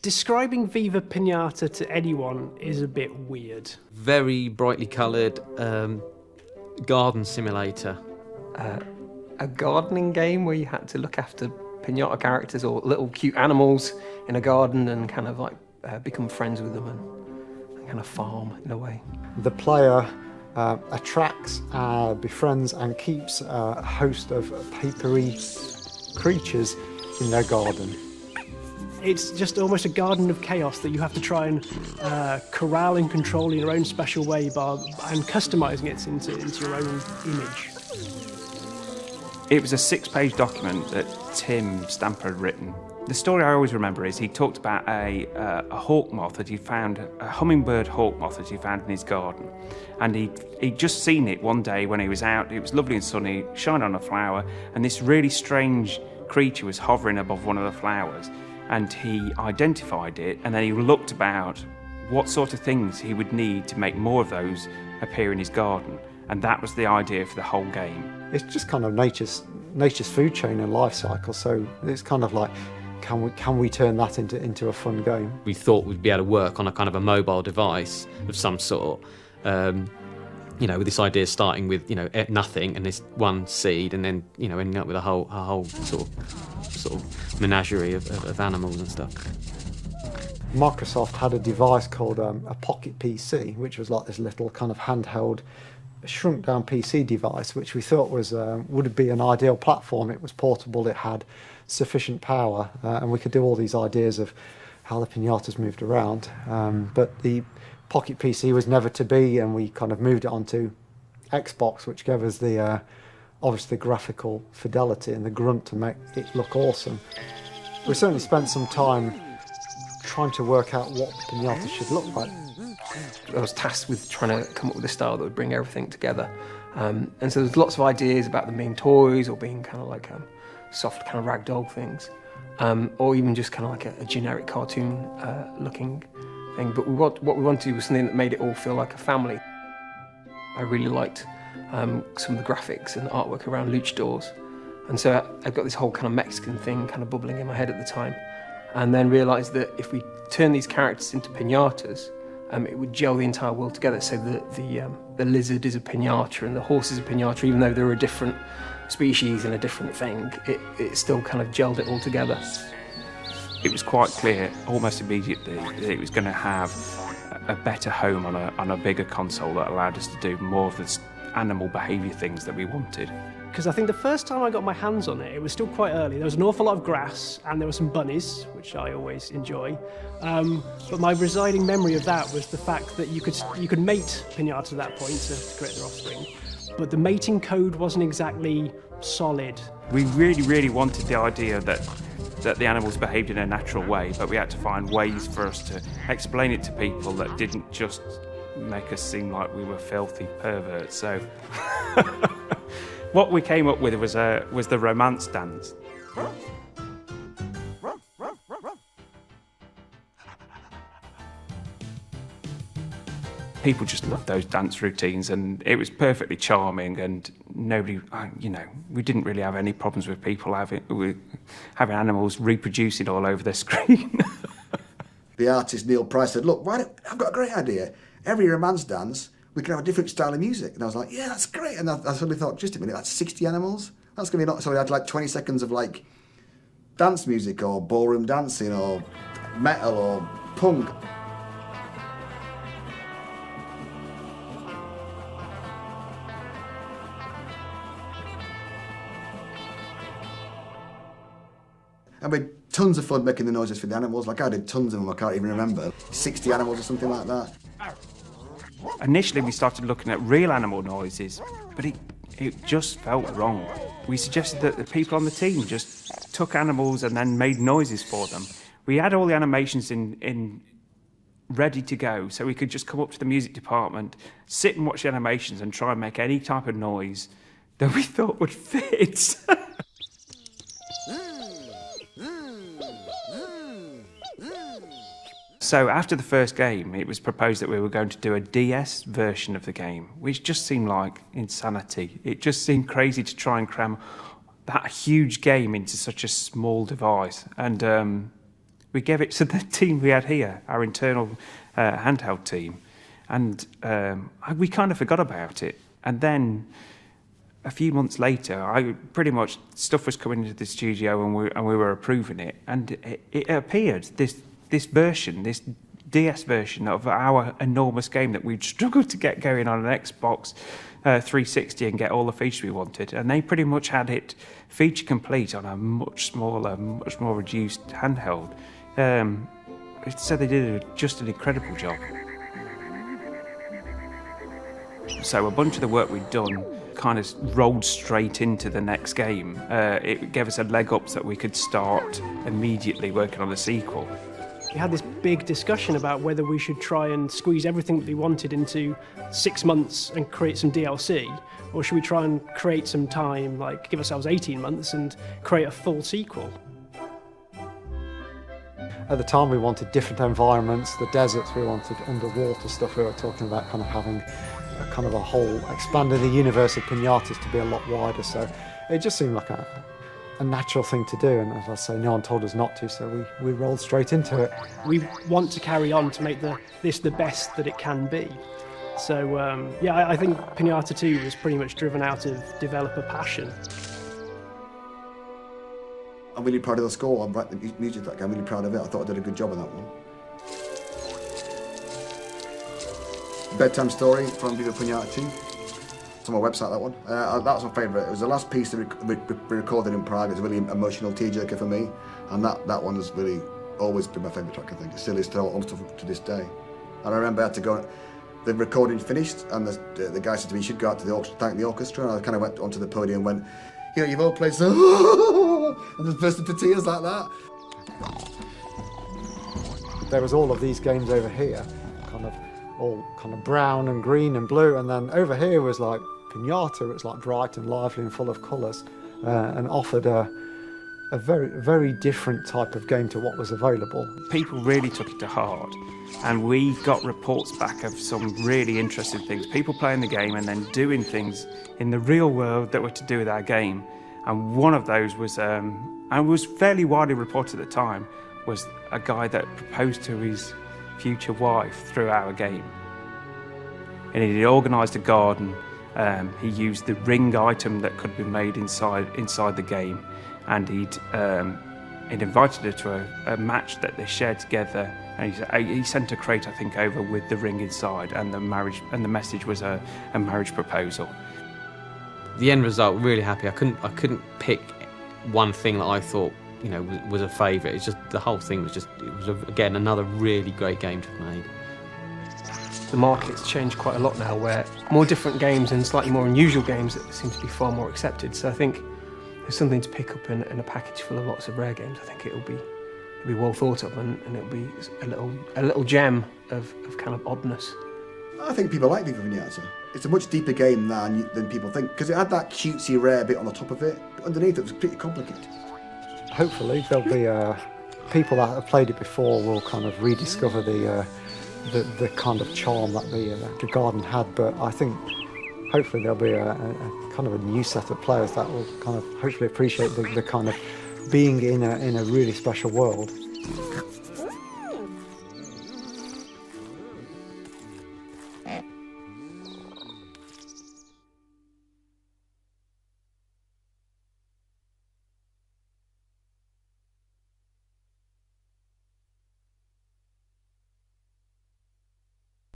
Describing Viva Piñata to anyone is a bit weird. Very brightly coloured garden simulator. A gardening game where you had to look after piñata characters or little cute animals in a garden and kind of like become friends with them and kind of farm in a way. The player attracts, befriends and keeps a host of papery creatures in their garden. It's just almost a garden of chaos that you have to try and corral and control in your own special way and customising it into your own image. It was a 6-page document that Tim Stamper had written. The story I always remember is he talked about a hawk moth that he found, a hummingbird hawk moth that he found in his garden. And he'd just seen it one day when he was out. It was lovely and sunny, shining on a flower, and this really strange creature was hovering above one of the flowers. And he identified it, and then he looked about what sort of things he would need to make more of those appear in his garden. And that was the idea for the whole game. It's just kind of nature's food chain and life cycle, so it's kind of like, can we turn that into a fun game? We thought we'd be able to work on a kind of a mobile device of some sort, with this idea starting with, nothing and this one seed, and then, ending up with a whole sort of menagerie of animals and stuff. Microsoft had a device called a Pocket PC, which was like this little kind of handheld, shrunk down PC device, which we thought would be an ideal platform. It was portable, it had sufficient power, and we could do all these ideas of how the piñatas moved around. But the Pocket PC was never to be, and we kind of moved it onto Xbox, which gave us the obviously the graphical fidelity and the grunt to make it look awesome. We certainly spent some time trying to work out what the piñata should look like. I was tasked with trying to come up with a style that would bring everything together. And so there's lots of ideas about them being toys or being kind of like soft kind of ragdoll things, or even just kind of like a generic cartoon looking thing. But what we wanted was something that made it all feel like a family. I really liked some of the graphics and the artwork around luchadors. And so I got this whole kind of Mexican thing kind of bubbling in my head at the time, and then realised that if we turn these characters into piñatas, it would gel the entire world together. So the lizard is a piñata and the horse is a piñata, even though they're a different species and a different thing, it still kind of gelled it all together. It was quite clear almost immediately that it was going to have a better home on a bigger console that allowed us to do more of the animal behaviour things that we wanted. Because I think the first time I got my hands on it, it was still quite early. There was an awful lot of grass and there were some bunnies, which I always enjoy. But my residing memory of that was the fact that you could mate piñatas at that point to create their offspring, but the mating code wasn't exactly solid. We really, really wanted the idea that the animals behaved in a natural way, but we had to find ways for us to explain it to people that didn't just make us seem like we were filthy perverts. So what we came up with was the romance dance. People just loved those dance routines, and it was perfectly charming, and nobody, we didn't really have any problems with people having animals reproducing all over their screen. The artist Neil Price said, look, I've got a great idea. Every romance dance, we can have a different style of music. And I was like, yeah, that's great. And I suddenly thought, just a minute, that's 60 animals? That's going to be not. So we had like 20 seconds of like dance music or ballroom dancing or metal or punk. I made tons of fun making the noises for the animals. Like I did tons of them, I can't even remember. 60 animals or something like that. Initially we started looking at real animal noises, but it just felt wrong. We suggested that the people on the team just took animals and then made noises for them. We had all the animations in ready to go, so we could just come up to the music department, sit and watch the animations and try and make any type of noise that we thought would fit. So after the first game, it was proposed that we were going to do a DS version of the game, which just seemed like insanity. It just seemed crazy to try and cram that huge game into such a small device. And we gave it to the team we had here, our internal handheld team, and we kind of forgot about it. And then a few months later, pretty much stuff was coming into the studio, and we were approving it, and it appeared, this version, this DS version of our enormous game that we'd struggled to get going on an Xbox 360 and get all the features we wanted, and they pretty much had it feature complete on a much smaller, much more reduced handheld. So they did just an incredible job. So a bunch of the work we'd done kind of rolled straight into the next game. It gave us a leg up so that we could start immediately working on the sequel. We had this big discussion about whether we should try and squeeze everything that we wanted into 6 months and create some DLC, or should we try and create some time, like give ourselves 18 months and create a full sequel. At the time we wanted different environments, the deserts, we wanted underwater stuff, we were talking about kind of having a whole, expanding the universe of Piñatas to be a lot wider, so it just seemed like a natural thing to do, and as I say, no one told us not to, so we rolled straight into it. We want to carry on to make this the best that it can be. So I think Piñata 2 was pretty much driven out of developer passion. I'm really proud of the score. I'm writing the music that I'm really proud of it. I thought I did a good job on that one. Bedtime Story from Viva Piñata 2. It's on my website, that one. That was my favourite. It was the last piece that we recorded in Prague. It was a really emotional tearjerker for me, and that one has really always been my favourite track, I think. It still is still almost to this day. And I remember I had to go, the recording finished, and the guy said to me, you should go out to the orchestra, thank the orchestra, and I kind of went onto the podium and went, you know, you've all played so, and just burst into tears like that. There was all of these games over here, all kind of brown and green and blue, and then over here was like Piñata. It was like bright and lively and full of colours, and offered a very, very different type of game to what was available. People really took it to heart, and we got reports back of some really interesting things. People playing the game and then doing things in the real world that were to do with our game. And one of those was, and was fairly widely reported at the time, was a guy that proposed to his future wife through our game. And he organised a garden. He used the ring item that could be made inside the game, and he'd invited her to a match that they shared together. And he sent a crate, I think, over with the ring inside, and the message was a marriage proposal. The end result, really happy. I couldn't pick one thing that I thought, you know, was a favourite. It's just the whole thing was again another really great game to have made. The market's changed quite a lot now, where more different games and slightly more unusual games that seem to be far more accepted. So I think there's something to pick up in a package full of lots of rare games. I think it'll be well thought of, and it'll be a little gem of kind of oddness. I think people like Viva Piñata. It's a much deeper game than people think, because it had that cutesy rare bit on the top of it, but underneath it was pretty complicated. Hopefully there'll be people that have played it before will kind of rediscover the kind of charm that the garden had, but I think hopefully there'll be a kind of a new set of players that will kind of hopefully appreciate the kind of being in a really special world.